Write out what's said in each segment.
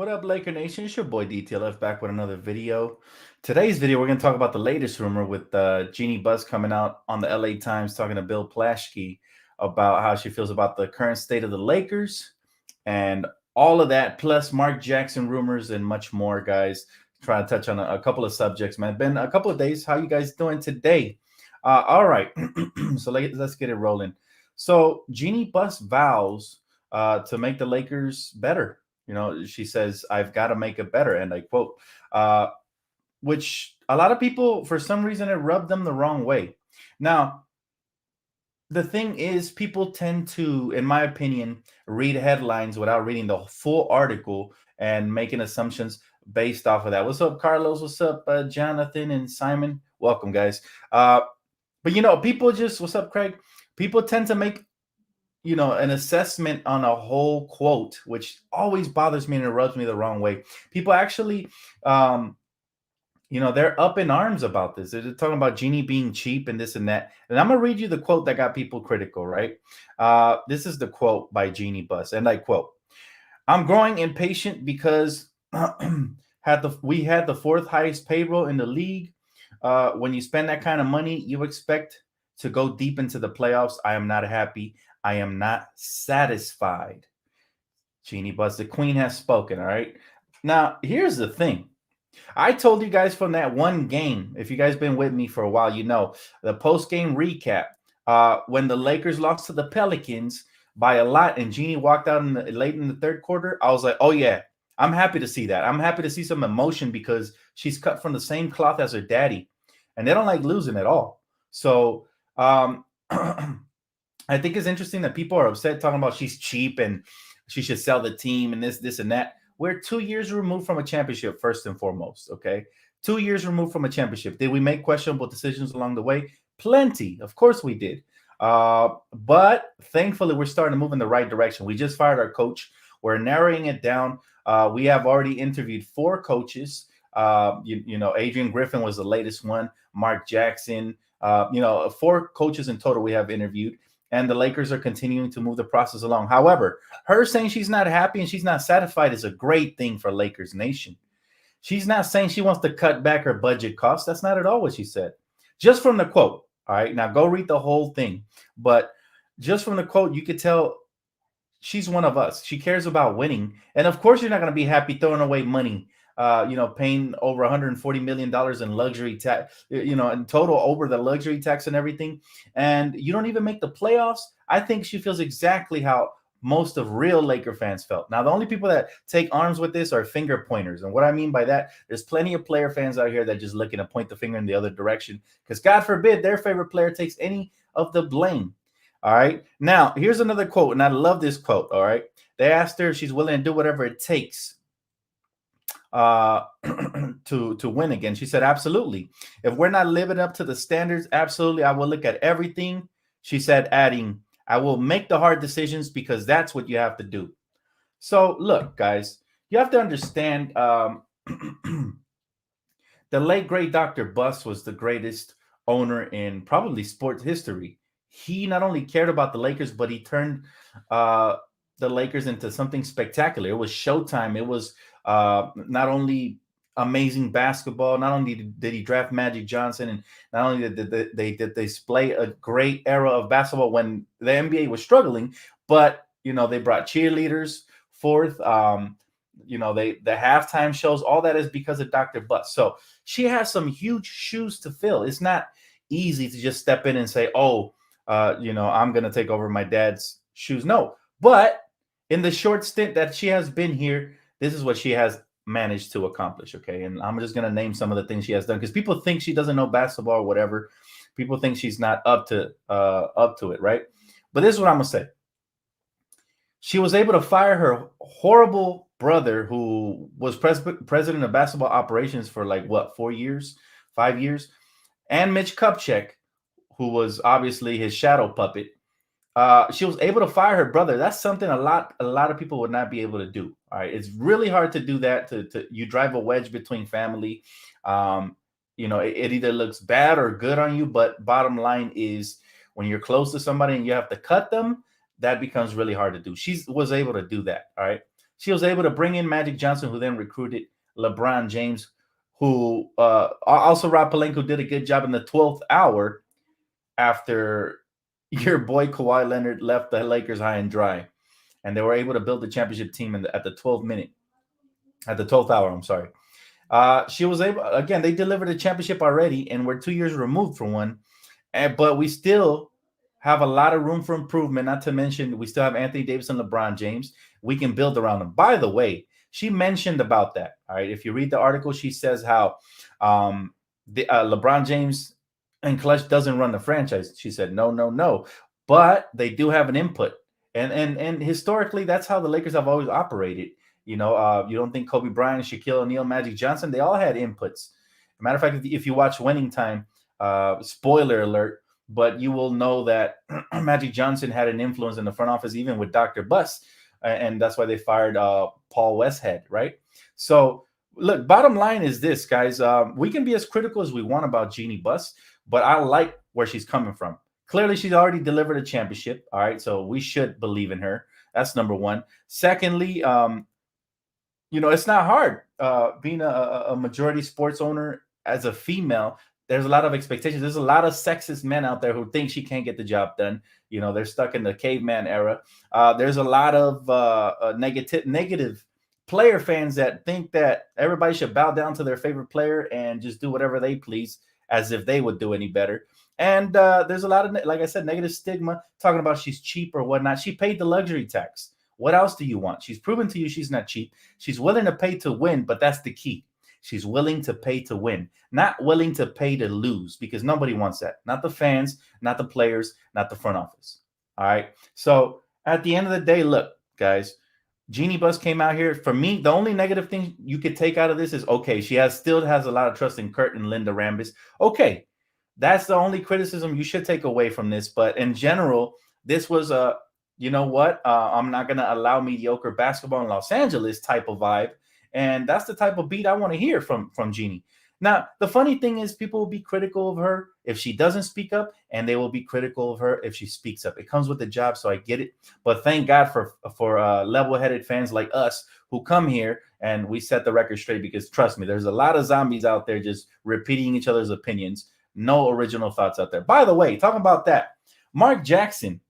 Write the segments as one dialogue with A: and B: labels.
A: What up, Laker Nation? It's your boy DTLF back with another video. Today's video, we're going to talk about the latest rumor with Jeanie Buss coming out on the LA Times talking to Bill Plaschke about how she feels about the current state of the Lakers and all of that, plus Mark Jackson rumors and much more, guys. Trying to touch on a couple of subjects, man. Been a couple of days. How you guys doing today? All right. So let's get it rolling. So Jeanie Buss vows to make the Lakers better. You know, she says, I've got to make it better. And I quote, which a lot of people, for some reason, it rubbed them the wrong way. Now, the thing is, people tend to, in my opinion, read headlines without reading the full article and making assumptions based off of that. What's up, Carlos? What's up, Jonathan and Simon? Welcome, guys. But, you know, people just, what's up, Craig? People tend to make an assessment on a whole quote, which always bothers me and it rubs me the wrong way. People actually, they're up in arms about this. They're talking about Jeanie being cheap and this and that. And I'm going to read you the quote that got people critical, right? This is the quote by Jeanie Buss, and I quote, I'm growing impatient because we had the fourth highest payroll in the league. When you spend that kind of money, you expect to go deep into the playoffs. I am not happy. I am not satisfied. Jeanie Buss, the queen, has spoken. All right. Now, here's the thing. I told you guys from that one game, if you guys been with me for a while, you know, the post-game recap, when the Lakers lost to the Pelicans by a lot and Jeanie walked out late in the third quarter, I was like, oh, yeah, I'm happy to see that. I'm happy to see some emotion because she's cut from the same cloth as her daddy, and they don't like losing at all. So, I think it's interesting that people are upset talking about she's cheap and she should sell the team and this and that. We're 2 years removed from a championship, first and foremost, okay? 2 years removed from a championship. Did we make questionable decisions along the way? Plenty. Of course we did. But thankfully, we're starting to move in the right direction. We just fired our coach. We're narrowing it down. We have already interviewed 4 coaches. Adrian Griffin was the latest one. Mark Jackson. 4 coaches in total we have interviewed. And the Lakers are continuing to move the process along. However, her saying she's not happy and she's not satisfied is a great thing for Lakers Nation. She's not saying she wants to cut back her budget costs. That's not at all what she said. Just from the quote. All right, now go read the whole thing. But just from the quote, you could tell she's one of us. She cares about winning. And of course, you're not going to be happy throwing away money. Paying over $140 million in luxury tax, in total over the luxury tax and everything. And you don't even make the playoffs. I think she feels exactly how most of real Laker fans felt. Now, the only people that take arms with this are finger pointers. And what I mean by that, there's plenty of player fans out here that just looking to point the finger in the other direction because God forbid their favorite player takes any of the blame. All right. Now, here's another quote. And I love this quote. All right. They asked her if she's willing to do whatever it takes to win again. She said, absolutely. If we're not living up to the standards, absolutely, I will look at everything. She said, adding, I will make the hard decisions because that's what you have to do. So look, guys, you have to understand the late great Dr. Buss was the greatest owner in probably sports history. He not only cared about the Lakers, but he turned the Lakers into something spectacular. It was Showtime. It was not only amazing basketball, not only did he draft Magic Johnson, and not only did they display a great era of basketball when the NBA was struggling, but they brought cheerleaders forth. The halftime shows, all that is because of Dr. Buss. So she has some huge shoes to fill. It's not easy to just step in and say, I'm going to take over my dad's shoes. No, but in the short stint that she has been here, this is what she has managed to accomplish, okay? And I'm just going to name some of the things she has done because people think she doesn't know basketball or whatever. People think she's not up to it, right? But this is what I'm going to say. She was able to fire her horrible brother who was president of basketball operations for 5 years, and Mitch Kupchak, who was obviously his shadow puppet. She was able to fire her brother. That's something a lot of people would not be able to do. All right. It's really hard to do that. To you drive a wedge between family. It either looks bad or good on you. But bottom line is when you're close to somebody and you have to cut them, that becomes really hard to do. She was able to do that. All right. She was able to bring in Magic Johnson, who then recruited LeBron James, who also Rob Pelinka did a good job in the 12th hour after your boy Kawhi Leonard left the Lakers high and dry, and they were able to build the championship team at the 12th hour. I'm sorry. She was able, again, they delivered a championship already, and we're 2 years removed from one. But we still have a lot of room for improvement, not to mention we still have Anthony Davis and LeBron James. We can build around them. By the way, she mentioned about that. All right. If you read the article, she says how LeBron James and Clutch doesn't run the franchise. She said, no. But they do have an input. And historically, that's how the Lakers have always operated. You don't think Kobe Bryant, Shaquille O'Neal, Magic Johnson, they all had inputs. Matter of fact, if you watch Winning Time, spoiler alert, but you will know that Magic Johnson had an influence in the front office, even with Dr. Buss, and that's why they fired Paul Westhead, right? So, look, bottom line is this, guys. We can be as critical as we want about Jeanie Buss, but I like where she's coming from. Clearly, she's already delivered a championship, all right? So we should believe in her. That's number one. Secondly, it's not hard being a majority sports owner as a female. There's a lot of expectations. There's a lot of sexist men out there who think she can't get the job done. They're stuck in the caveman era. There's a lot of negative player fans that think that everybody should bow down to their favorite player and just do whatever they please, as if they would do any better. And there's a lot of, like I said, negative stigma talking about she's cheap or whatnot. She paid the luxury tax. What else do you want? She's proven to you she's not cheap. She's willing to pay to win, but that's the key. She's willing to pay to win, not willing to pay to lose, because nobody wants that. Not the fans, not the players, not the front office. All right. So at the end of the day, look, guys, Jeanie Buss came out here. For me, the only negative thing you could take out of this is, okay, she still has a lot of trust in Kurt and Linda Rambis. Okay. That's the only criticism you should take away from this. But in general, this was a, you know what? I'm not going to allow mediocre basketball in Los Angeles type of vibe. And that's the type of beat I want to hear from Jeanie. Now, the funny thing is people will be critical of her if she doesn't speak up, and they will be critical of her if she speaks up. It comes with the job, so I get it. But thank God for level-headed fans like us who come here and we set the record straight, because trust me, there's a lot of zombies out there just repeating each other's opinions. No original thoughts out there. By the way, talking about that, Mark Jackson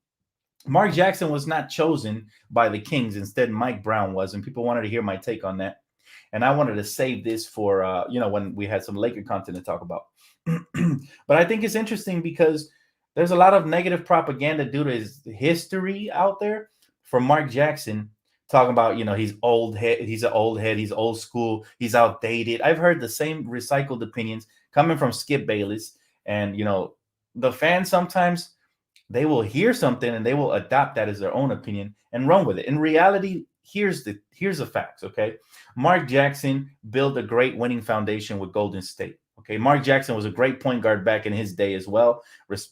A: was not chosen by the Kings. Instead, Mike Brown was, and people wanted to hear my take on that. And I wanted to save this for, when we had some Laker content to talk about. But I think it's interesting because there's a lot of negative propaganda due to his history out there for Mark Jackson, talking about, he's old head, he's an old head, he's old school, he's outdated. I've heard the same recycled opinions coming from Skip Bayless. And, the fans sometimes, they will hear something and they will adopt that as their own opinion and run with it. In reality, here's the facts, okay? Mark Jackson built a great winning foundation with Golden State, okay? Mark Jackson was a great point guard back in his day as well,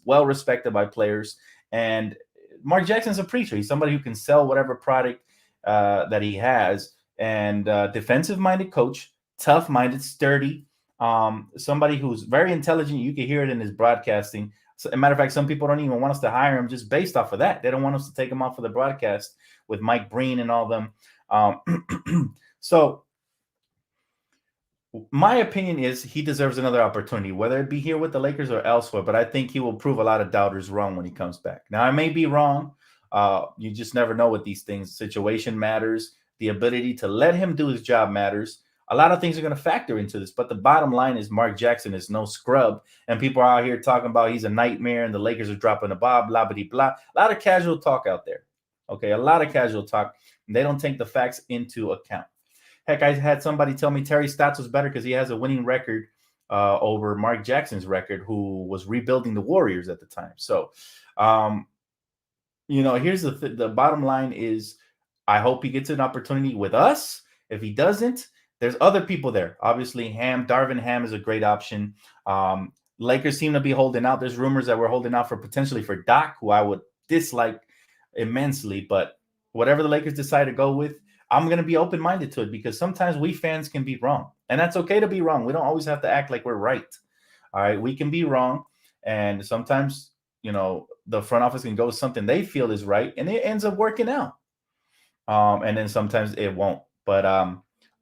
A: well respected by players. And Mark Jackson's a preacher. He's somebody who can sell whatever product that he has. And defensive-minded coach, tough-minded, sturdy, somebody who's very intelligent. You can hear it in his broadcasting. As a matter of fact, some people don't even want us to hire him just based off of that. They don't want us to take him off of the broadcast with Mike Breen and all them. So my opinion is he deserves another opportunity, whether it be here with the Lakers or elsewhere. But I think he will prove a lot of doubters wrong when he comes back. Now, I may be wrong. You just never know with these things. Situation matters. The ability to let him do his job matters. A lot of things are going to factor into this, but the bottom line is Mark Jackson is no scrub, and people are out here talking about he's a nightmare and the Lakers are dropping the ball, blah, blah, blah. A lot of casual talk out there, okay? A lot of casual talk, and they don't take the facts into account. Heck, I had somebody tell me Terry Stotts was better because he has a winning record over Mark Jackson's record, who was rebuilding the Warriors at the time. So, here's the bottom line is I hope he gets an opportunity with us. If he doesn't, there's other people there. Obviously, Darvin Ham is a great option. Lakers seem to be holding out. There's rumors that we're holding out potentially for Doc, who I would dislike immensely. But whatever the Lakers decide to go with, I'm going to be open-minded to it, because sometimes we fans can be wrong. And that's okay to be wrong. We don't always have to act like we're right. All right, we can be wrong. And sometimes, the front office can go with something they feel is right, and it ends up working out. and then sometimes it won't. But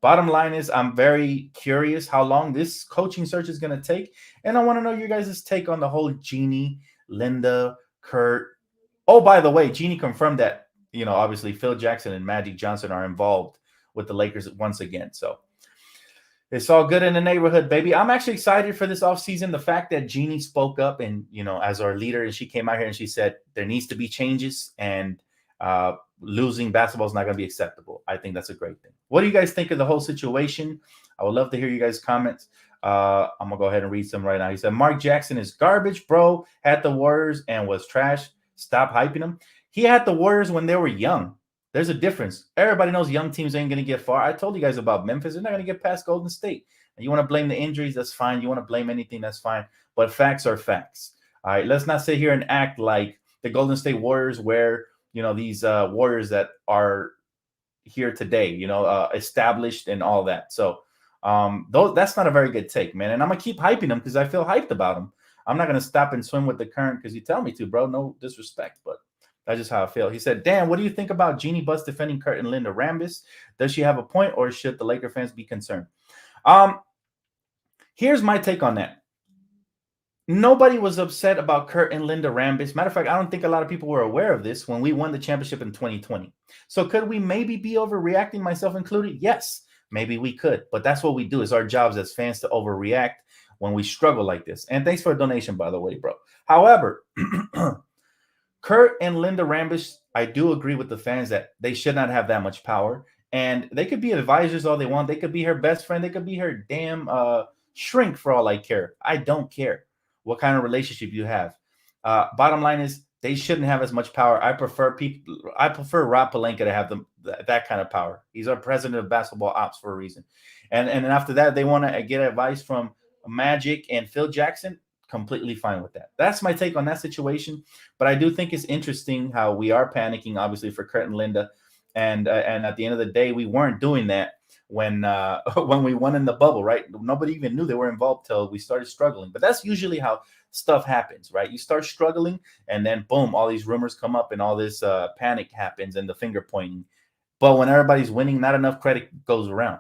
A: bottom line is, I'm very curious how long this coaching search is going to take, and I want to know your guys' take on the whole Jeanie, Linda, Kurt. Oh, by the way, Jeanie confirmed that obviously Phil Jackson and Magic Johnson are involved with the Lakers once again. So it's all good in the neighborhood, baby. I'm actually excited for this offseason. The fact that Jeanie spoke up and, as our leader, and she came out here and she said there needs to be changes, and losing basketball is not going to be acceptable. I think that's a great thing. What do you guys think of the whole situation? I would love to hear you guys' comments. I'm going to go ahead and read some right now. He said, Mark Jackson is garbage, bro. Had the Warriors and was trash. Stop hyping him. He had the Warriors when they were young. There's a difference. Everybody knows young teams ain't going to get far. I told you guys about Memphis. They're not going to get past Golden State. And you want to blame the injuries, that's fine. You want to blame anything, that's fine. But facts are facts. All right, let's not sit here and act like the Golden State Warriors were, these Warriors that are here today, established and all that. So that's not a very good take, man. And I'm going to keep hyping them because I feel hyped about them. I'm not going to stop and swim with the current because you tell me to, bro. No disrespect, but that's just how I feel. He said, Dan, what do you think about Jeanie Buss defending Kurt and Linda Rambis? Does she have a point, or should the Laker fans be concerned? Here's my take on that. Nobody was upset about Kurt and Linda Rambis. Matter of fact, I don't think a lot of people were aware of this when we won the championship in 2020. So could we maybe be overreacting, myself included? Yes, maybe we could. But that's what we do. It's our jobs as fans to overreact when we struggle like this. And thanks for a donation, by the way, bro. However, Kurt and Linda Rambis, I do agree with the fans that they should not have that much power. And they could be advisors all they want. They could be her best friend. They could be her damn shrink for all I care. I don't care what kind of relationship you have. Bottom line is they shouldn't have as much power. I prefer Rob Pelinka to have that kind of power. He's our president of basketball ops for a reason. And after that, they want to get advice from Magic and Phil Jackson. Completely fine with that. That's my take on that situation. But I do think it's interesting how we are panicking, obviously, for Kurt and Linda. And at the end of the day, we weren't doing that when we won in the bubble, right? Nobody even knew they were involved till we started struggling. But that's usually how stuff happens, right? You start struggling, and then boom, all these rumors come up, and all this panic happens, and the finger pointing. But when everybody's winning, not enough credit goes around.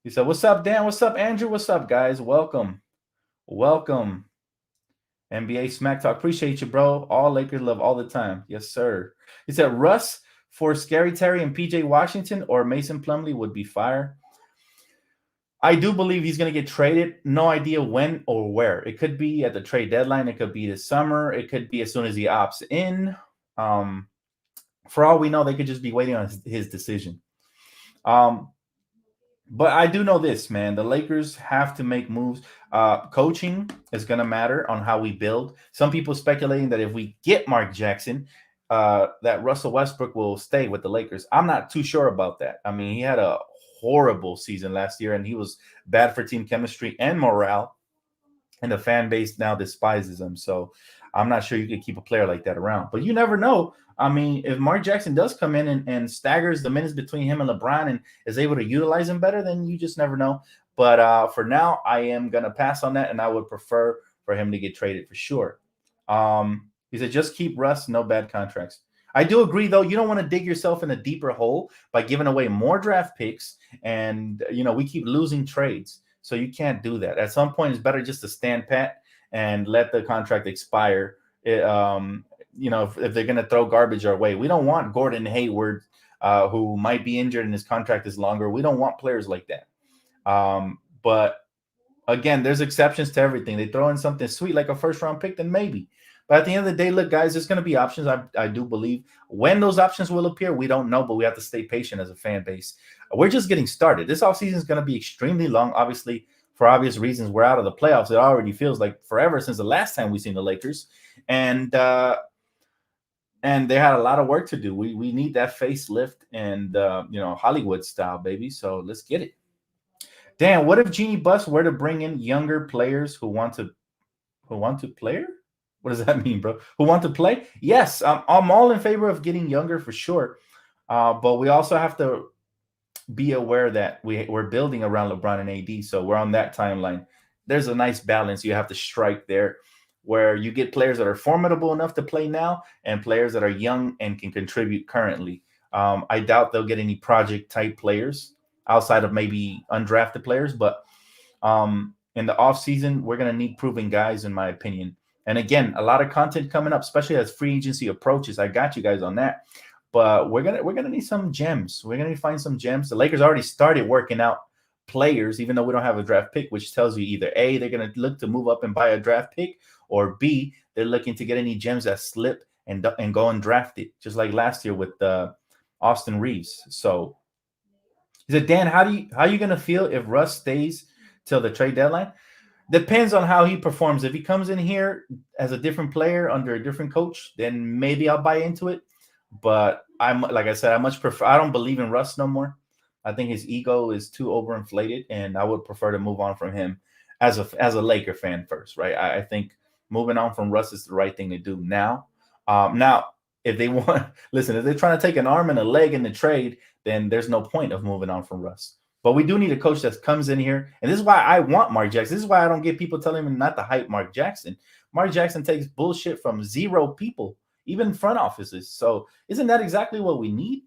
A: He said, "What's up, Dan? What's up, Andrew? What's up, guys? Welcome." NBA Smack Talk. Appreciate you, bro. All Lakers love all the time. Yes, sir. He said, Russ for Scary Terry and PJ Washington or Mason Plumlee would be fire. I do believe he's going to get traded. No idea when or where. It could be at the trade deadline. It could be this summer. It could be as soon as he opts in. For all we know, they could just be waiting on his decision. But I do know this, man. The Lakers have to make moves. Coaching is going to matter on how we build. Some people speculating that if we get Mark Jackson, that Russell Westbrook will stay with the Lakers. I'm not too sure about that. I mean, he had a horrible season last year, and he was bad for team chemistry and morale. And the fan base now despises him. So I'm not sure you could keep a player like that around. But you never know. I mean, if Mark Jackson does come in and staggers the minutes between him and LeBron and is able to utilize him better, then you just never know. But for now, I am going to pass on that, and I would prefer for him to get traded for sure. He said, just keep Russ, no bad contracts. I do agree, though. You don't want to dig yourself in a deeper hole by giving away more draft picks, and, we keep losing trades. So you can't do that. At some point, it's better just to stand pat and let the contract expire. If they're going to throw garbage our way. We don't want Gordon Hayward, who might be injured and his contract is longer. We don't want players like that. But again, there's exceptions to everything. They throw in something sweet like a first-round pick, then maybe. But at the end of the day, look, guys, there's going to be options. I do believe. When those options will appear, we don't know, but we have to stay patient as a fan base. We're just getting started. This offseason is going to be extremely long, obviously, for obvious reasons. We're out of the playoffs. It already feels like forever since the last time we've seen the Lakers. And they had a lot of work to do. We need that facelift and, Hollywood style, baby. So let's get it. Dan, what if Jeanie Buss were to bring in younger players who want to play? What does that mean, bro? Who want to play? Yes, I'm all in favor of getting younger for sure. But we also have to be aware that we're building around LeBron and AD. So we're on that timeline. There's a nice balance you have to strike there, where you get players that are formidable enough to play now and players that are young and can contribute currently. I doubt they'll get any project type players outside of maybe undrafted players. But in the offseason, we're going to need proven guys, in my opinion. And again, a lot of content coming up, especially as free agency approaches. I got you guys on that. But we're gonna need some gems. We're gonna need to find some gems. The Lakers already started working out players, even though we don't have a draft pick, which tells you either A, they're gonna look to move up and buy a draft pick, or B, they're looking to get any gems that slip and go and draft it, just like last year with Austin Reeves. So he said, Dan, how are you gonna feel if Russ stays till the trade deadline? Depends on how he performs. If he comes in here as a different player under a different coach, then maybe I'll buy into it. But like I said, I much prefer. I don't believe in Russ no more. I think his ego is too overinflated, and I would prefer to move on from him as a Laker fan first, right? I think moving on from Russ is the right thing to do now. Now, if they want, listen, if they're trying to take an arm and a leg in the trade, then there's no point of moving on from Russ. But we do need a coach that comes in here, and this is why I want Mark Jackson. This is why I don't get people telling me not to hype Mark Jackson. Mark Jackson takes bullshit from 0 people, even front offices. So isn't that exactly what we need?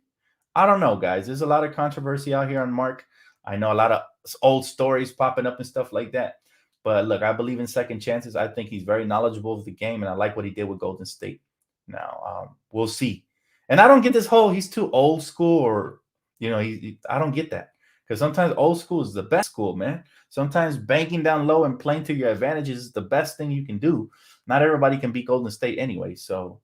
A: I don't know, guys. There's a lot of controversy out here on Mark. I know a lot of old stories popping up and stuff like that. But look, I believe in second chances. I think he's very knowledgeable of the game, and I like what he did with Golden State. Now, we'll see. And I don't get this whole he's too old school, or, I don't get that. Because sometimes old school is the best school, man. Sometimes banking down low and playing to your advantages is the best thing you can do. Not everybody can beat Golden State anyway. So,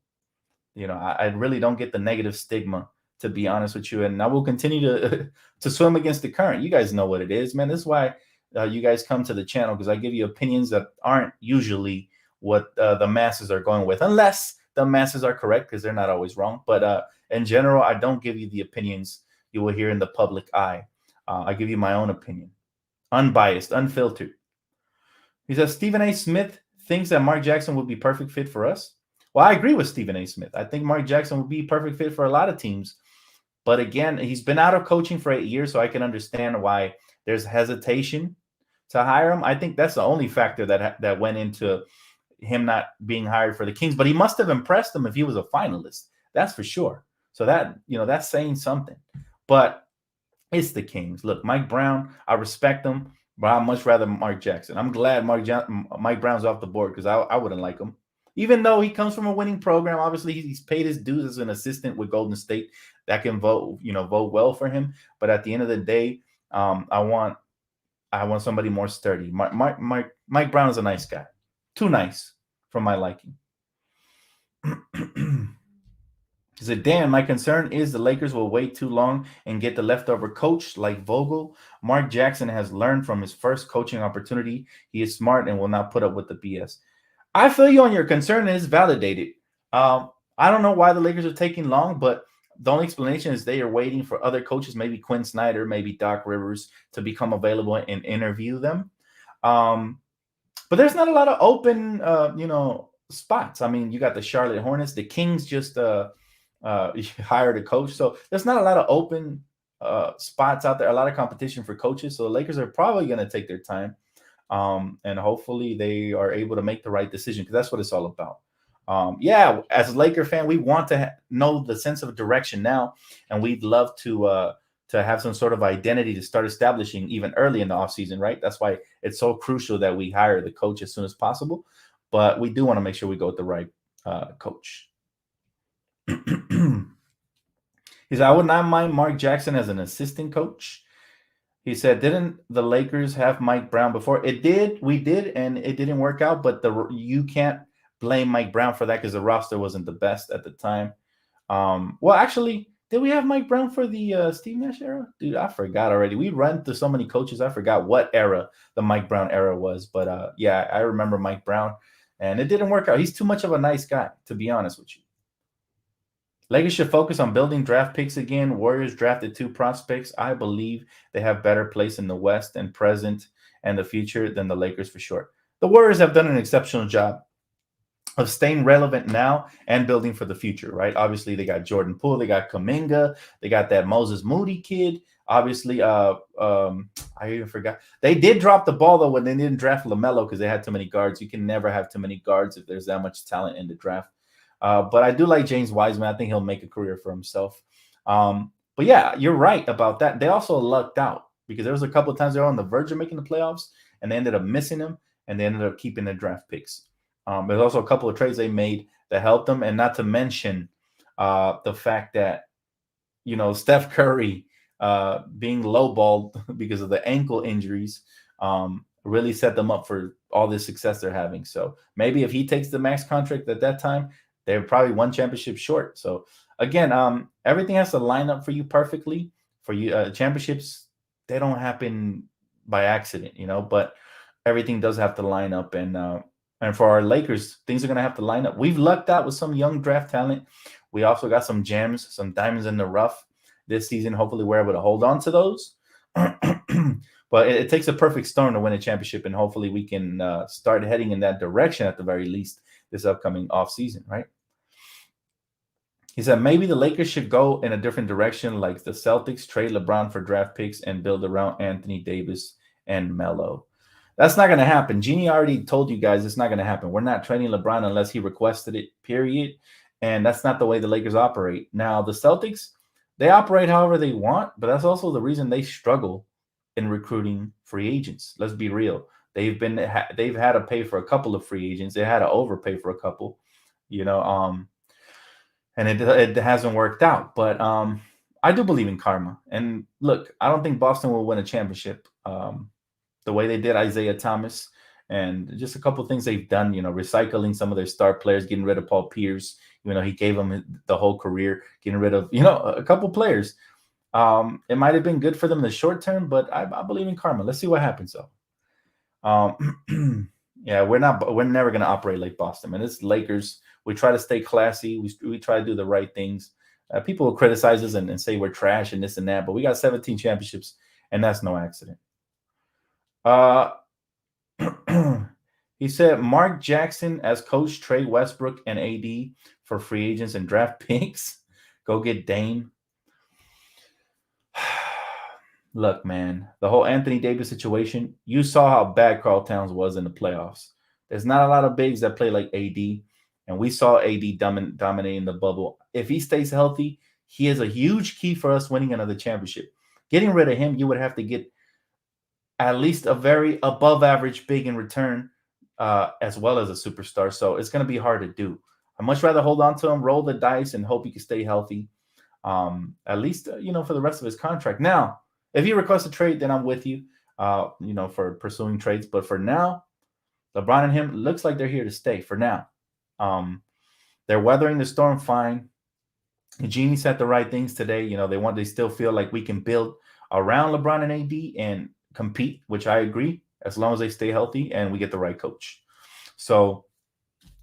A: I really don't get the negative stigma, to be honest with you. And I will continue to swim against the current. You guys know what it is, man. This is why you guys come to the channel, because I give you opinions that aren't usually what the masses are going with, unless the masses are correct, because they're not always wrong. But in general, I don't give you the opinions you will hear in the public eye. I give you my own opinion, unbiased, unfiltered. He says, Stephen A. Smith thinks that Mark Jackson would be perfect fit for us. Well, I agree with Stephen A. Smith. I think Mark Jackson would be perfect fit for a lot of teams. But again, he's been out of coaching for 8 years, so I can understand why there's hesitation to hire him. I think that's the only factor that went into him not being hired for the Kings. But he must have impressed them if he was a finalist. That's for sure. So that's saying something. But it's the Kings. Look, Mike Brown, I respect him, but I'd much rather Mark Jackson. I'm glad Mike Brown's off the board, because I wouldn't like him. Even though he comes from a winning program, obviously he's paid his dues as an assistant with Golden State. That can vote well for him. But at the end of the day, I want somebody more sturdy. Mike Brown is a nice guy. Too nice for my liking. He said, Dan, my concern is the Lakers will wait too long and get the leftover coach like Vogel. Mark Jackson has learned from his first coaching opportunity. He is smart and will not put up with the BS. I feel you on your concern, and it's validated. I don't know why the Lakers are taking long, but the only explanation is they are waiting for other coaches, maybe Quinn Snyder, maybe Doc Rivers, to become available and interview them. But there's not a lot of open, spots. I mean, you got the Charlotte Hornets. The Kings just hired a coach. So there's not a lot of open spots out there, a lot of competition for coaches. So the Lakers are probably going to take their time. And hopefully they are able to make the right decision, because that's what it's all about. As a Laker fan, we want to know the sense of direction now, and we'd love to have some sort of identity to start establishing even early in the offseason, right? That's why it's so crucial that we hire the coach as soon as possible. But we do want to make sure we go with the right coach. He said, I would not mind Mark Jackson as an assistant coach. He said, didn't the Lakers have Mike Brown before? We did, and it didn't work out. But you can't blame Mike Brown for that, because the roster wasn't the best at the time. Well, actually, did we have Mike Brown for the Steve Nash era? Dude, I forgot already. We run through so many coaches, I forgot what era the Mike Brown era was. But I remember Mike Brown, and it didn't work out. He's too much of a nice guy, to be honest with you. Lakers should focus on building draft picks again. Warriors drafted 2 prospects. I believe they have better place in the West and present and the future than the Lakers for sure. The Warriors have done an exceptional job of staying relevant now and building for the future, right? Obviously, they got Jordan Poole, they got Kuminga, they got that Moses Moody kid. Obviously, I even forgot. They did drop the ball, though, when they didn't draft LaMelo, because they had too many guards. You can never have too many guards if there's that much talent in the draft. But I do like James Wiseman. I think he'll make a career for himself. But yeah, you're right about that. They also lucked out because there was a couple of times they were on the verge of making the playoffs and they ended up missing them and they ended up keeping their draft picks. There's also a couple of trades they made that helped them, and not to mention the fact that Steph Curry being lowballed because of the ankle injuries really set them up for all this success they're having. So maybe if he takes the max contract at that time, they're probably one championship short. So again, everything has to line up for you perfectly. For you, championships, they don't happen by accident, but everything does have to line up. And for our Lakers, things are going to have to line up. We've lucked out with some young draft talent. We also got some gems, some diamonds in the rough this season. Hopefully, we're able to hold on to those. But it takes a perfect storm to win a championship, and hopefully we can start heading in that direction at the very least this upcoming offseason, right? He said maybe the Lakers should go in a different direction, like the Celtics, trade LeBron for draft picks and build around Anthony Davis and Melo. That's not going to happen. Jeanie already told you guys it's not going to happen. We're not trading LeBron unless he requested it, period. And that's not the way the Lakers operate. Now, the Celtics, they operate however they want, but that's also the reason they struggle in recruiting free agents. Let's be real. They've had to pay for a couple of free agents. They had to overpay for a couple, and it hasn't worked out. But I do believe in karma. And look, I don't think Boston will win a championship the way they did Isaiah Thomas, and just a couple of things they've done, recycling some of their star players, getting rid of Paul Pierce, he gave them the whole career, getting rid of, a couple players. It might have been good for them in the short term, but I believe in karma. Let's see what happens though. Yeah, we're never going to operate like Boston, man. It's Lakers. We try to stay classy. We try to do the right things. People will criticize us and say we're trash and this and that, but we got 17 championships, and that's no accident. He said Mark Jackson as coach, trade Westbrook and AD for free agents and draft picks. Go get Dame. Look, man, the whole Anthony Davis situation, you saw how bad Karl Towns was in the playoffs. There's not a lot of bigs that play like AD, and we saw AD dominating the bubble. If he stays healthy, he is a huge key for us winning another championship. Getting rid of him, you would have to get at least a very above average big in return, as well as a superstar. So it's going to be hard to do. I'd much rather hold on to him, roll the dice, and hope he can stay healthy, at least, for the rest of his contract. Now, if he requests a trade, then I'm with you, for pursuing trades. But for now, LeBron and him looks like they're here to stay for now. They're weathering the storm fine. Jeanie said the right things today. They still feel like we can build around LeBron and AD and compete, which I agree, as long as they stay healthy and we get the right coach. So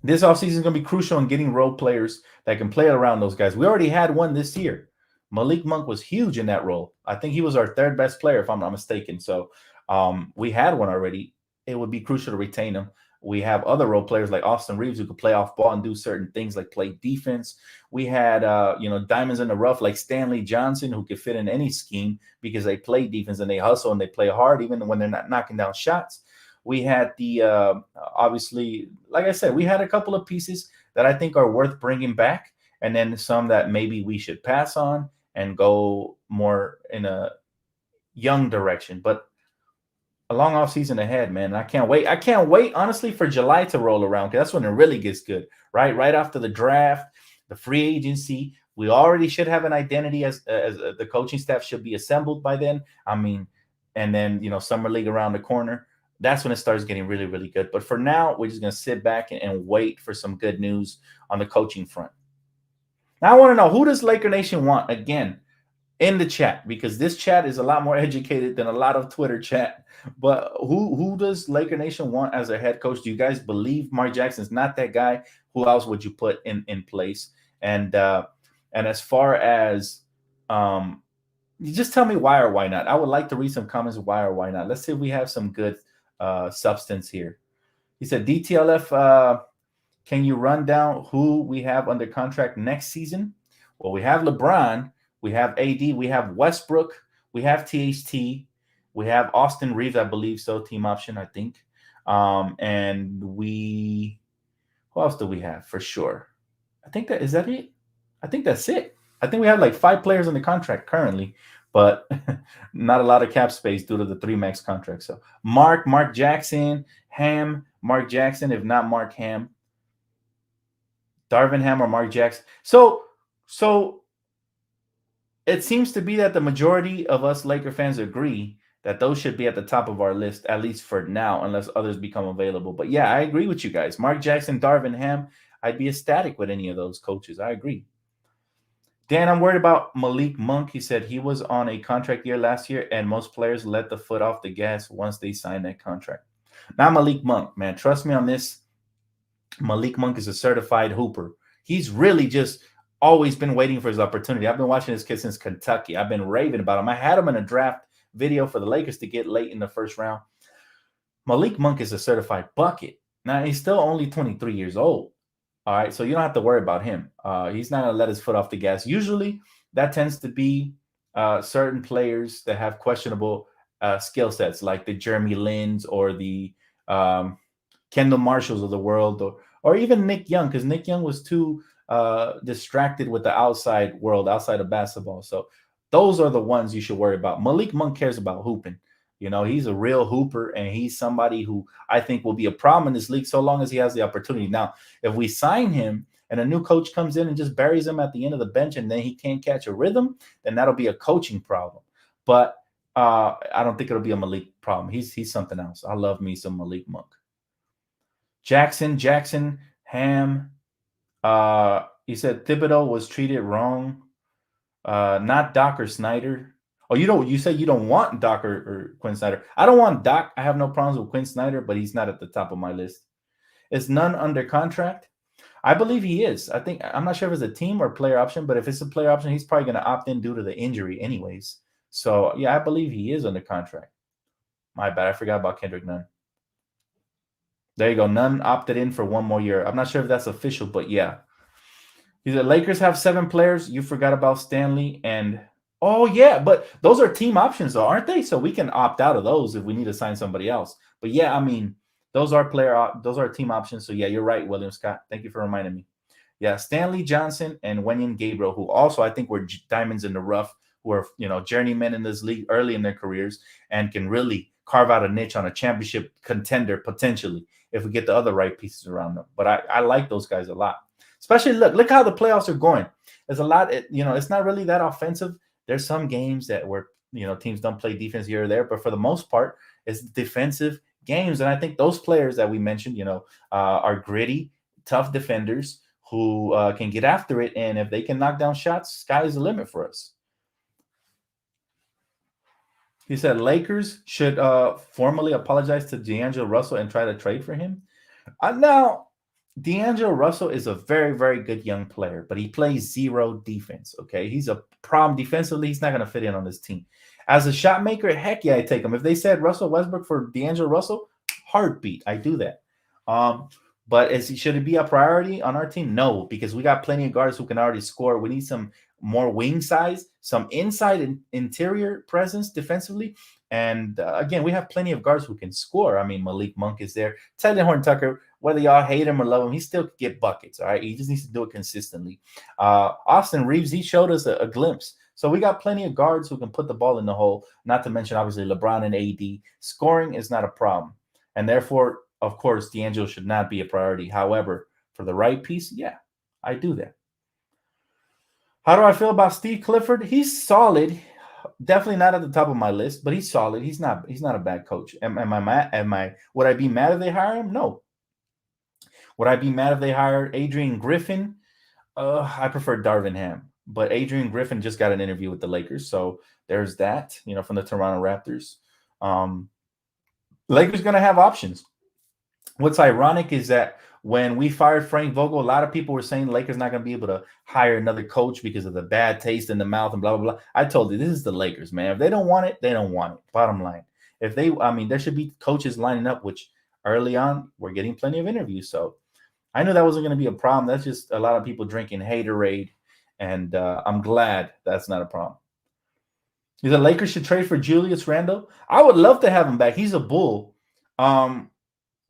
A: this offseason is going to be crucial in getting role players that can play around those guys. We already had one this year. Malik Monk was huge in that role. I think he was our third best player, if I'm not mistaken. So we had one already. It would be crucial to retain him. We have other role players like Austin Reeves who could play off ball and do certain things like play defense. We had, diamonds in the rough like Stanley Johnson who could fit in any scheme because they play defense and they hustle and they play hard even when they're not knocking down shots. We had obviously, like I said, we had a couple of pieces that I think are worth bringing back, and then some that maybe we should pass on and go more in a young direction. But a long off season ahead, man. I can't wait. I can't wait, honestly, for July to roll around because that's when it really gets good, right? Right after the draft, the free agency. We already should have an identity as the coaching staff should be assembled by then. And then, summer league around the corner. That's when it starts getting really, really good. But for now, we're just going to sit back and wait for some good news on the coaching front. Now, I want to know, who does Laker Nation want? Again, in the chat, because this chat is a lot more educated than a lot of Twitter chat. But who does Laker Nation want as a head coach? Do you guys believe Mark Jackson's not that guy? Who else would you put in place? And as far as you just tell me why or why not. I would like to read some comments why or why not. Let's see if we have some good substance here. He said, DTLF, can you run down who we have under contract next season? Well, we have LeBron, we have AD, we have Westbrook, we have THT, we have Austin Reeves, I believe so, team option, I think. And who else do we have for sure? Is that it? I think that's it. I think we have like 5 players in the contract currently, but not a lot of cap space due to the 3 max contract. So Mark Jackson, Ham, Mark Jackson, if not Mark Ham, Darvin Ham or Mark Jackson. So it seems to be that the majority of us Laker fans agree that those should be at the top of our list, at least for now, unless others become available. But yeah, I agree with you guys. Mark Jackson, Darvin Ham, I'd be ecstatic with any of those coaches. I agree. Dan, I'm worried about Malik Monk. He said he was on a contract year last year, and most players let the foot off the gas once they sign that contract. Not Malik Monk, man. Trust me on this. Malik Monk is a certified hooper. He's really just always been waiting for his opportunity. I've been watching this kid since Kentucky. I've been raving about him. I had him in a draft video for the Lakers to get late in the first round. Malik Monk is a certified bucket. Now, he's still only 23 years old. All right, so you don't have to worry about him. He's not going to let his foot off the gas. Usually, that tends to be certain players that have questionable skill sets, like the Jeremy Lins or the Kendall Marshalls of the world, or even Nick Young, because Nick Young was too distracted with the outside world, outside of basketball. So those are the ones you should worry about. Malik Monk cares about hooping. You know, he's a real hooper, and he's somebody who I think will be a problem in this league so long as he has the opportunity. Now, if we sign him and a new coach comes in and just buries him at the end of the bench and then he can't catch a rhythm, then that'll be a coaching problem. But I don't think it'll be a Malik problem. He's something else. I love me some Malik Monk. Jackson, Ham. He said Thibodeau was treated wrong. Not Doc or Snyder. Oh, you said you don't want Doc or Quinn Snyder. I don't want Doc. I have no problems with Quinn Snyder, but he's not at the top of my list. Is none under contract? I believe he is. I'm not sure if it's a team or player option, but if it's a player option, he's probably going to opt in due to the injury anyways. So, yeah, I believe he is under contract. My bad. I forgot about Kendrick Nunn. There you go. Nunn opted in for 1 more year. I'm not sure if that's official, but yeah. The Lakers have 7 players. You forgot about Stanley and oh, yeah, but those are team options, though, aren't they? So we can opt out of those if we need to sign somebody else. But, yeah, I mean, those are team options. So, yeah, you're right, William Scott. Thank you for reminding me. Yeah, Stanley Johnson and Wenyen Gabriel, who also I think were diamonds in the rough, who are, journeymen in this league early in their careers and can really carve out a niche on a championship contender potentially if we get the other right pieces around them. But I like those guys a lot. Especially, look how the playoffs are going. There's a lot, it's not really that offensive. There's some games that where, teams don't play defense here or there, but for the most part, it's defensive games. And I think those players that we mentioned, are gritty, tough defenders who can get after it. And if they can knock down shots, sky is the limit for us. He said Lakers should formally apologize to D'Angelo Russell and try to trade for him. Now, D'Angelo Russell is a very, very good young player, but he plays zero defense, okay? He's a problem defensively. He's not going to fit in on this team. As a shot maker, heck yeah, I take him. If they said Russell Westbrook for D'Angelo Russell, heartbeat, I do that. But should it be a priority on our team? No, because we got plenty of guards who can already score. We need some more wing size, some inside and interior presence defensively. And again, we have plenty of guards who can score. I mean, Malik Monk is there. Talen Horton-Tucker, whether y'all hate him or love him, he still can get buckets, all right? He just needs to do it consistently. Austin Reeves, he showed us a glimpse. So we got plenty of guards who can put the ball in the hole, not to mention, obviously, LeBron and AD. Scoring is not a problem. And therefore, of course, D'Angelo should not be a priority. However, for the right piece, yeah, I do that. How do I feel about Steve Clifford? He's solid. Definitely not at the top of my list, but he's solid. He's not a bad coach. Would I be mad if they hire him? No. Would I be mad if they hired Adrian Griffin? I prefer Darvin Ham, but Adrian Griffin just got an interview with the Lakers, so there's that. From the Toronto Raptors. Lakers gonna have options. What's ironic is that when we fired Frank Vogel, a lot of people were saying Lakers not going to be able to hire another coach because of the bad taste in the mouth and blah, blah, blah. I told you, this is the Lakers, man. If they don't want it, they don't want it. Bottom line. There should be coaches lining up, which early on, we're getting plenty of interviews. So I knew that wasn't going to be a problem. That's just a lot of people drinking haterade. And I'm glad that's not a problem. The Lakers should trade for Julius Randle. I would love to have him back. He's a Bull.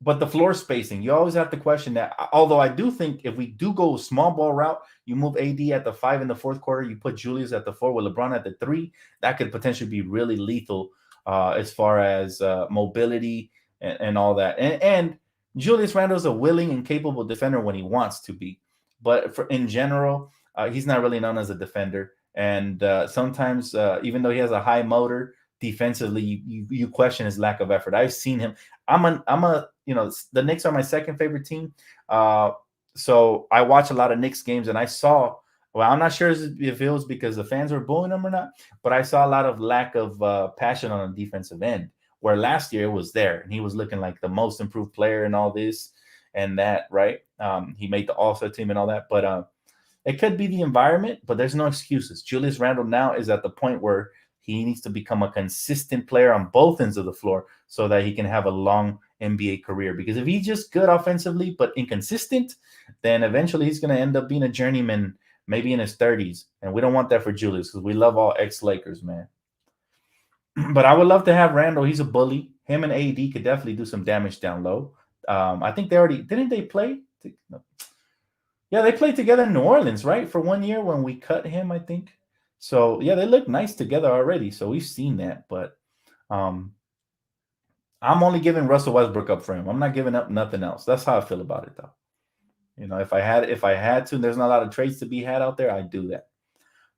A: But the floor spacing, you always have to question that. Although I do think if we do go small ball route, you move AD at the 5 in the fourth quarter, you put Julius at the 4 with LeBron at the 3, that could potentially be really lethal as far as mobility and all that. And Julius Randle is a willing and capable defender when he wants to be. But in general, he's not really known as a defender. And sometimes, even though he has a high motor, defensively, you question his lack of effort. I've seen him. The Knicks are my second favorite team. So I watch a lot of Knicks games, and I saw. Well, I'm not sure if it was because the fans were booing him or not, but I saw a lot of lack of passion on the defensive end. Where last year it was there, and he was looking like the most improved player and all this and that. Right? He made the All-Star team and all that, but it could be the environment. But there's no excuses. Julius Randle now is at the point where he needs to become a consistent player on both ends of the floor so that he can have a long NBA career. Because if he's just good offensively but inconsistent, then eventually he's going to end up being a journeyman, maybe in his 30s. And we don't want that for Julius because we love all ex-Lakers, man. But I would love to have Randall. He's a bully. Him and AD could definitely do some damage down low. I think they already – didn't they play? No. Yeah, they played together in New Orleans, right, for 1 year when we cut him, I think. So, yeah, they look nice together already. So we've seen that. But I'm only giving Russell Westbrook up for him. I'm not giving up nothing else. That's how I feel about it, though. If I had to, there's not a lot of trades to be had out there, I'd do that.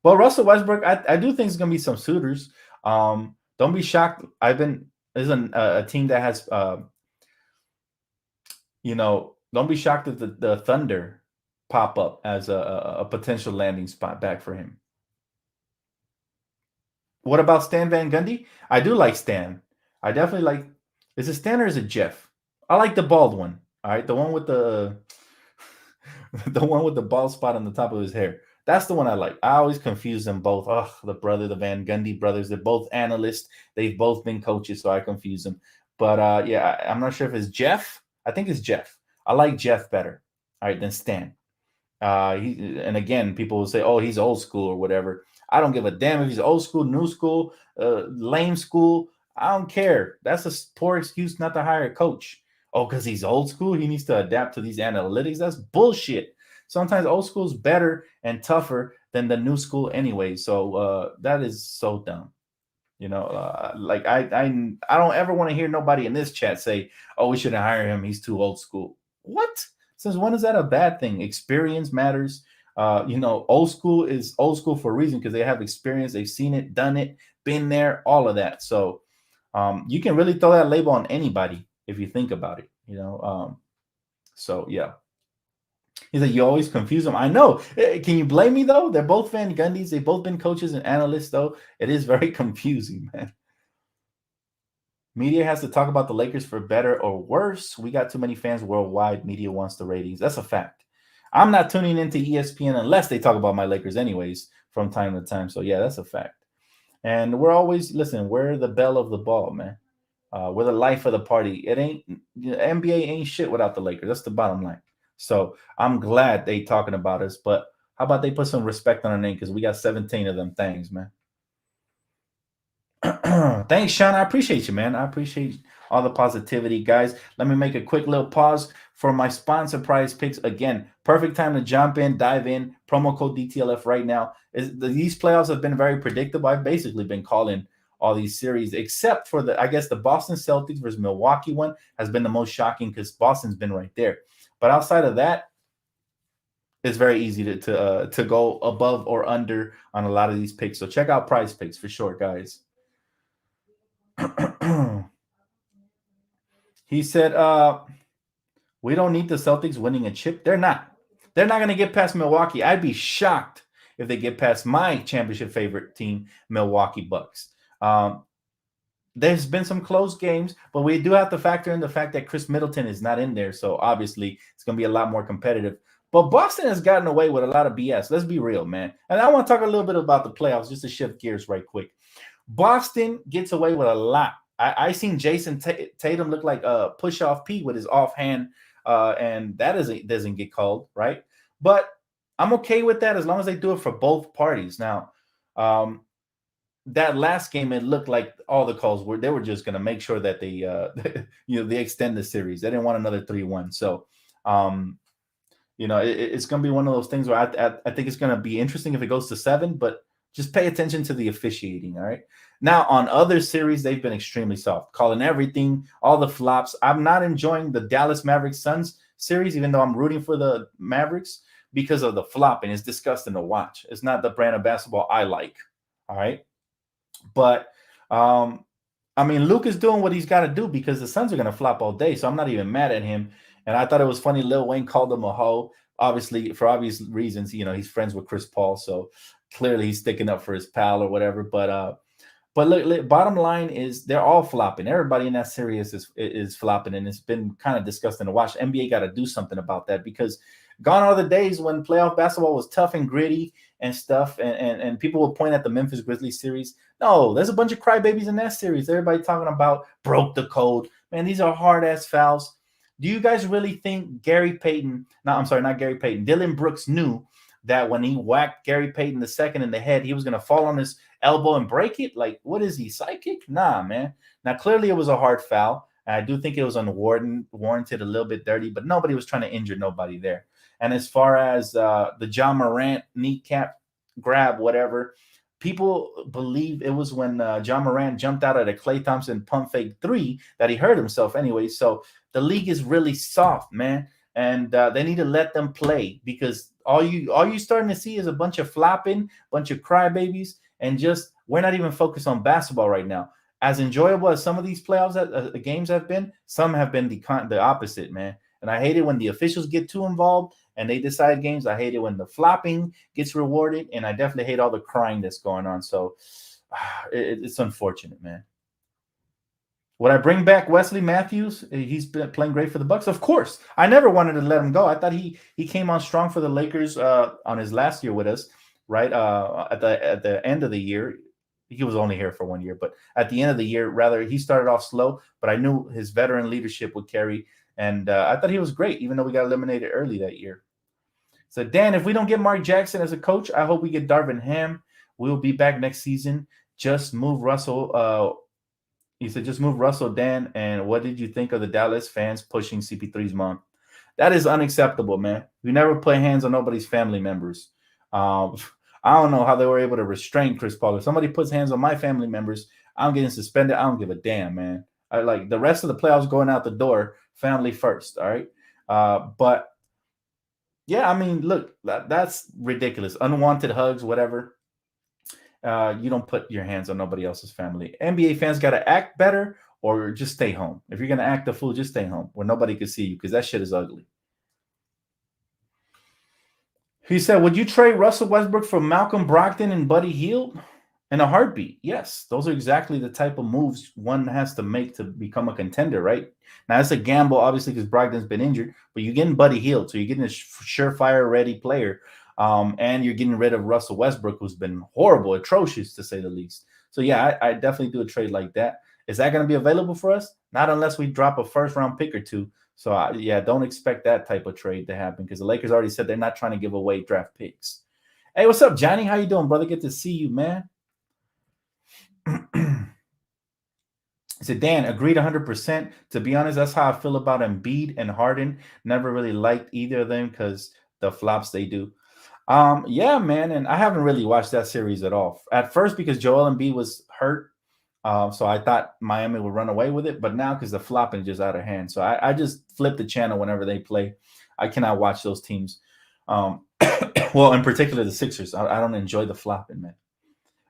A: But Russell Westbrook, I do think it's going to be some suitors. Don't be shocked. There's a team that has, don't be shocked if the Thunder pop up as a potential landing spot back for him. What about Stan Van Gundy? I do like Stan. I definitely like. Is it Stan or is it Jeff? I like the bald one. All right, the one with the bald spot on the top of his hair. That's the one I like. I always confuse them both. Oh, the Van Gundy brothers. They're both analysts. They've both been coaches, so I confuse them. But yeah, I'm not sure if it's Jeff. I think it's Jeff. I like Jeff better. All right, than Stan. And again, people will say, "Oh, he's old school or whatever." I don't give a damn if he's old school, new school, lame school. I don't care. That's a poor excuse not to hire a coach. Oh, because he's old school, he needs to adapt to these analytics. That's bullshit. Sometimes old school is better and tougher than the new school anyway. So that is so dumb. Like I don't ever want to hear nobody in this chat say, "Oh, we shouldn't hire him. He's too old school." What? Since when is that a bad thing? Experience matters. Old school is old school for a reason because they have experience. They've seen it, done it, been there, all of that. So you can really throw that label on anybody if you think about it. So yeah. He's like, you always confuse them. I know. Can you blame me though? They're both Van Gundys. They've both been coaches and analysts, though. It is very confusing, man. Media has to talk about the Lakers for better or worse. We got too many fans worldwide. Media wants the ratings. That's a fact. I'm not tuning into ESPN unless they talk about my Lakers anyways from time to time. So, yeah, that's a fact. And we're the belle of the ball, man. We're the life of the party. NBA ain't shit without the Lakers. That's the bottom line. So I'm glad they talking about us. But how about they put some respect on our name because we got 17 of them things, man. Thanks, Sean. I appreciate you, man. I appreciate all the positivity, guys. Let me make a quick little pause for my sponsor prize picks. Again, perfect time to jump in, dive in. Promo code DTLF right now. These playoffs have been very predictable. I've basically been calling all these series, except for the Boston Celtics versus Milwaukee one has been the most shocking because Boston's been right there. But outside of that, it's very easy to go above or under on a lot of these picks. So check out prize picks for sure, guys. He said, we don't need the Celtics winning a chip. They're not going to get past Milwaukee. I'd be shocked if they get past my championship favorite team, Milwaukee Bucks. There's been some close games, but we do have to factor in the fact that Chris Middleton is not in there. So obviously it's going to be a lot more competitive. But Boston has gotten away with a lot of BS. Let's be real, man. And I want to talk a little bit about the playoffs just to shift gears right quick. Boston gets away with a lot. I seen Jason Tatum look like a push-off P with his offhand, and that doesn't get called, right? But I'm okay with that as long as they do it for both parties. Now, that last game, it looked like all the calls were they were just going to make sure that they they extend the series. They didn't want another 3-1. So um, it's going to be one of those things where I think it's going to be interesting if it goes to 7, but just pay attention to the officiating. All right. Now, on other series, they've been extremely soft, calling everything, all the flops. I'm not enjoying the Dallas Mavericks Suns series, even though I'm rooting for the Mavericks because of the flopping. It's disgusting to watch. It's not the brand of basketball I like. All right. But I mean, Luke is doing what he's got to do because the Suns are going to flop all day. So I'm not even mad at him. And I thought it was funny. Lil Wayne called him a hoe, obviously for obvious reasons. He's friends with Chris Paul, so clearly he's sticking up for his pal or whatever. But look, bottom line is they're all flopping. Everybody in that series is flopping, and it's been kind of disgusting to watch. NBA got to do something about that because gone are the days when playoff basketball was tough and gritty and stuff, and people will point at the Memphis Grizzlies series. No, there's a bunch of crybabies in that series. Everybody talking about broke the code. Man, these are hard-ass fouls. Do you guys really think Gary Payton, no, I'm sorry, not Gary Payton, Dylan Brooks knew that when he whacked Gary Payton the second in the head, he was going to fall on his elbow and break it? Like, what is he, psychic? Nah, man. Now, clearly it was a hard foul. And I do think it was unwarranted, a little bit dirty, but nobody was trying to injure nobody there. And as far as the John Morant kneecap grab, whatever, people believe it was when John Morant jumped out at a Klay Thompson pump fake 3 that he hurt himself anyway. So the league is really soft, man. And they need to let them play because all you starting to see is a bunch of flopping, bunch of crybabies, and just we're not even focused on basketball right now. As enjoyable as some of these playoffs, the games have been, some have been the opposite, man. And I hate it when the officials get too involved and they decide games. I hate it when the flopping gets rewarded, and I definitely hate all the crying that's going on. So it's unfortunate, man. Would I bring back Wesley Matthews? He's been playing great for the Bucks. Of course. I never wanted to let him go. I thought he came on strong for the Lakers on his last year with us, right? At the end of the year. He was only here for 1 year, but at the end of the year, rather, he started off slow, but I knew his veteran leadership would carry, and I thought he was great, even though we got eliminated early that year. So, Dan, if we don't get Mark Jackson as a coach, I hope we get Darvin Ham. We'll be back next season. Just move Russell. He said, just move Russell, Dan. And what did you think of the Dallas fans pushing CP3's mom? That is unacceptable, man. We never put hands on nobody's family members. I don't know how they were able to restrain Chris Paul. If somebody puts hands on my family members, I'm getting suspended. I don't give a damn, man. I like the rest of the playoffs going out the door, family first, all right? But, yeah, I mean, look, that's ridiculous. Unwanted hugs, whatever. You don't put your hands on nobody else's family. NBA fans got to act better or just stay home. If you're going to act a fool, just stay home where nobody can see you because that shit is ugly. He said, would you trade Russell Westbrook for Malcolm Brogdon and Buddy Hield? In a heartbeat, yes. Those are exactly the type of moves one has to make to become a contender, right? Now, it's a gamble, obviously, because Brogdon's been injured, but you're getting Buddy Hield, so you're getting a surefire ready player, and you're getting rid of Russell Westbrook, who's been horrible, atrocious, to say the least. So, yeah, I definitely do a trade like that. Is that going to be available for us? Not unless we drop a first-round pick or two. So, yeah, don't expect that type of trade to happen because the Lakers already said they're not trying to give away draft picks. Hey, what's up, Johnny? How you doing, brother? Good to see you, man. He said, Dan, agreed 100%. To be honest, that's how I feel about Embiid and Harden. Never really liked either of them because the flops they do. Yeah, man, and I haven't really watched that series at all. At first, because Joel Embiid was hurt, so I thought Miami would run away with it. But now, because the flopping is just out of hand, so I just flip the channel whenever they play. I cannot watch those teams. Well, in particular, the Sixers. I don't enjoy the flopping, man.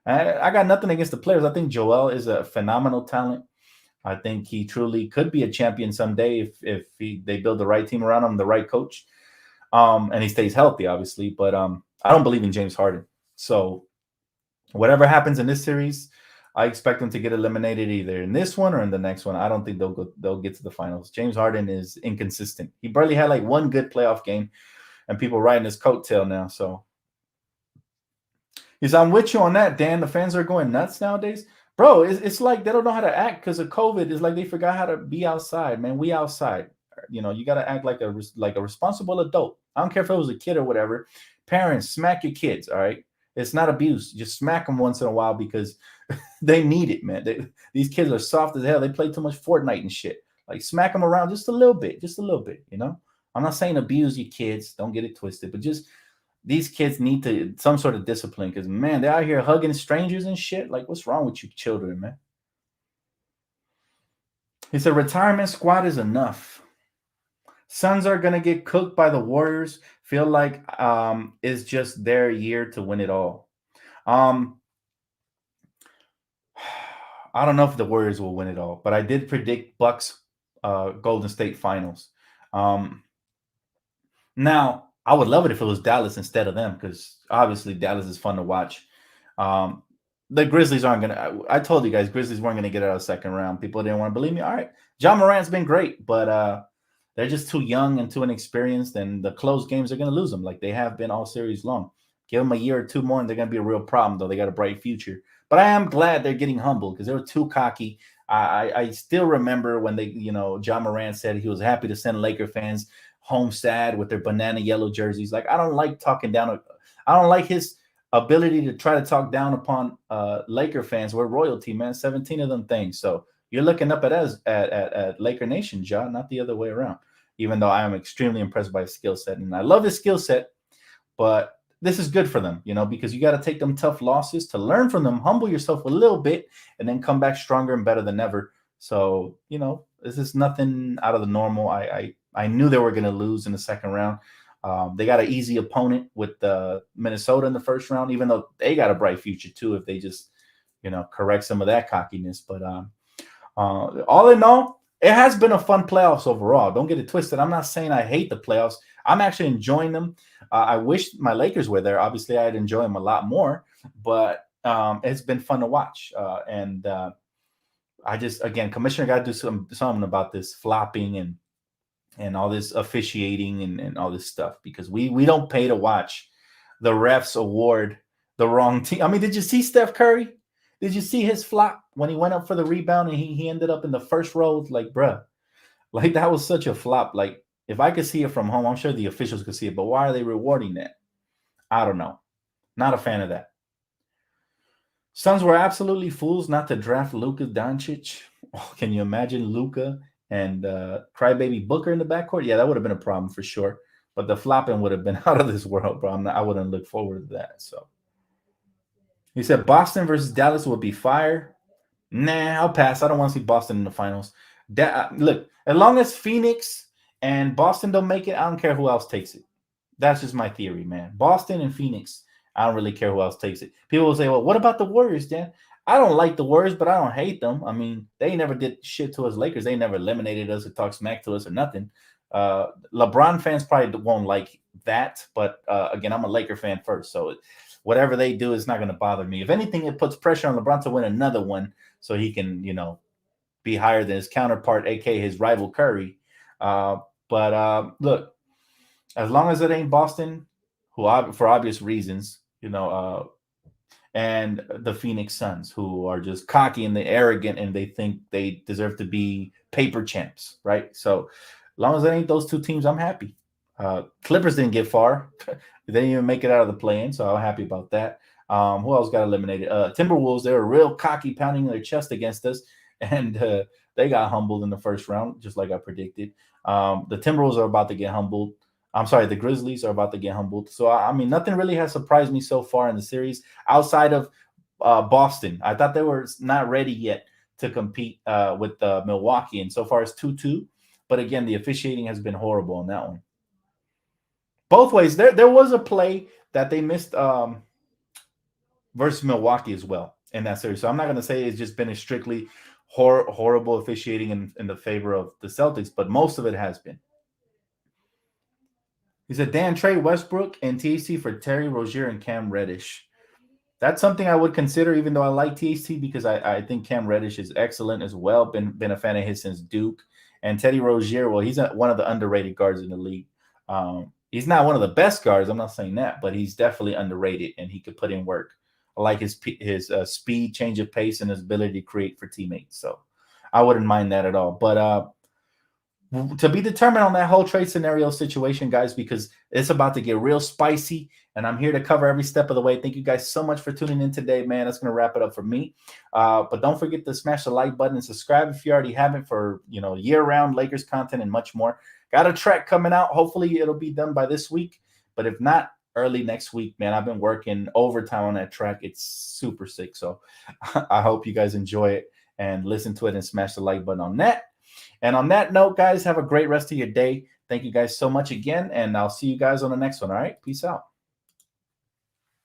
A: I got nothing against the players. I think Joel is a phenomenal talent. I think he truly could be a champion someday if they build the right team around him, the right coach, and he stays healthy, obviously. But I don't believe in James Harden. So whatever happens in this series, I expect them to get eliminated either in this one or in the next one. I don't think they'll get to the finals. James Harden is inconsistent. He barely had like one good playoff game, and people riding his coattail now. So. I'm with you on that, Dan. The fans are going nuts nowadays. Bro, it's like they don't know how to act because of COVID. It's like they forgot how to be outside, man. We outside. You got to act like a responsible adult. I don't care if it was a kid or whatever. Parents, smack your kids, all right? It's not abuse. Just smack them once in a while because they need it, man. These kids are soft as hell. They play too much Fortnite and shit. Like smack them around just a little bit, just a little bit. You know, I'm not saying abuse your kids. Don't get it twisted, but just these kids need to some sort of discipline because man, they're out here hugging strangers and shit. Like, what's wrong with you, children, man? He said retirement squad is enough. Suns are gonna get cooked by the Warriors. Feel like it's just their year to win it all. Um, I don't know if the Warriors will win it all, but I did predict Bucks Golden State Finals. Um, Now, I would love it if it was Dallas instead of them because obviously Dallas is fun to watch. Um, the Grizzlies aren't gonna. I told you guys, Grizzlies weren't gonna get out of the second round. People didn't want to believe me. All right, John Morant's been great, but they're just too young and too inexperienced, and the close games are gonna lose them like they have been all series long. Give them a year or two more, and they're gonna be a real problem. Though they got a bright future. But I am glad they're getting humbled because they were too cocky. I still remember when John Morant said he was happy to send Laker fans home sad with their banana yellow jerseys. Like I don't like talking down. I don't like his ability to try to talk down upon Laker fans. We're royalty, man. 17 of them things. So you're looking up at us at Laker Nation, John, not the other way around. Even though I am extremely impressed by his skill set, and I love his skill set, but this is good for them, because you got to take them tough losses to learn from them, humble yourself a little bit, and then come back stronger and better than ever. So, this is nothing out of the normal. I knew they were going to lose in the second round. They got an easy opponent with Minnesota in the first round, even though they got a bright future too if they just, correct some of that cockiness. But all in all, it has been a fun playoffs overall. Don't get it twisted. I'm not saying I hate the playoffs. I'm actually enjoying them. I wish my Lakers were there. Obviously, I'd enjoy them a lot more. But it's been fun to watch. I just, again, commissioner got to do something about this flopping and all this officiating and all this stuff because we don't pay to watch the refs award the wrong team. I mean, did you see Steph Curry? Did you see his flop when he went up for the rebound and he ended up in the first row? Like, bruh, like that was such a flop. Like, if I could see it from home, I'm sure the officials could see it, but why are they rewarding that? I don't know. Not a fan of that. Suns were absolutely fools not to draft Luka Doncic. Oh, can you imagine Luka and crybaby Booker in the backcourt? Yeah, that would have been a problem for sure. But the flopping would have been out of this world, bro. I wouldn't look forward to that. So he said Boston versus Dallas would be fire. Nah, I'll pass. I don't want to see Boston in the finals. Look, as long as Phoenix and Boston don't make it, I don't care who else takes it. That's just my theory, man. Boston and Phoenix, I don't really care who else takes it. People will say, well, what about the Warriors, Dan? I don't like the Warriors, but I don't hate them. I mean, they never did shit to us Lakers. They never eliminated us or talked smack to us or nothing. LeBron fans probably won't like that, but again, I'm a Laker fan first, so whatever they do is not going to bother me. If anything, it puts pressure on LeBron to win another one so he can, be higher than his counterpart, aka his rival Curry. But look, as long as it ain't Boston, who for obvious reasons, and the Phoenix Suns, who are just cocky and they arrogant and they think they deserve to be paper champs, right? So as long as it ain't those two teams, I'm happy. Clippers didn't get far. They didn't even make it out of the play-in, so I'm happy about that. Who else got eliminated? Timberwolves, they were real cocky, pounding their chest against us, and they got humbled in the first round, just like I predicted. The Timberwolves are about to get humbled. I'm sorry, the Grizzlies are about to get humbled. So, I mean, nothing really has surprised me so far in the series outside of Boston. I thought they were not ready yet to compete with Milwaukee, and so far it's 2-2. But again, the officiating has been horrible on that one. Both ways, there was a play that they missed versus Milwaukee as well in that series. So I'm not going to say it's just been a strictly horrible officiating in the favor of the Celtics, but most of it has been. He said, Dan, trade Westbrook and THT for Terry Rozier and Cam Reddish. That's something I would consider, even though I like THT because I think Cam Reddish is excellent as well. Been a fan of his since Duke. And Teddy Rozier, well, he's one of the underrated guards in the league. He's not one of the best guards. I'm not saying that, but he's definitely underrated, and he could put in work. I like his speed, change of pace, and his ability to create for teammates. So I wouldn't mind that at all. But to be determined on that whole trade scenario situation, guys, because it's about to get real spicy. And I'm here to cover every step of the way. Thank you guys so much for tuning in today, man. That's going to wrap it up for me. But don't forget to smash the like button and subscribe if you already haven't for, year-round Lakers content and much more. Got a track coming out. Hopefully it'll be done by this week. But if not, early next week, man. I've been working overtime on that track. It's super sick. So I hope you guys enjoy it and listen to it and smash the like button on that. And on that note, guys, have a great rest of your day. Thank you guys so much again. And I'll see you guys on the next one. All right. Peace out.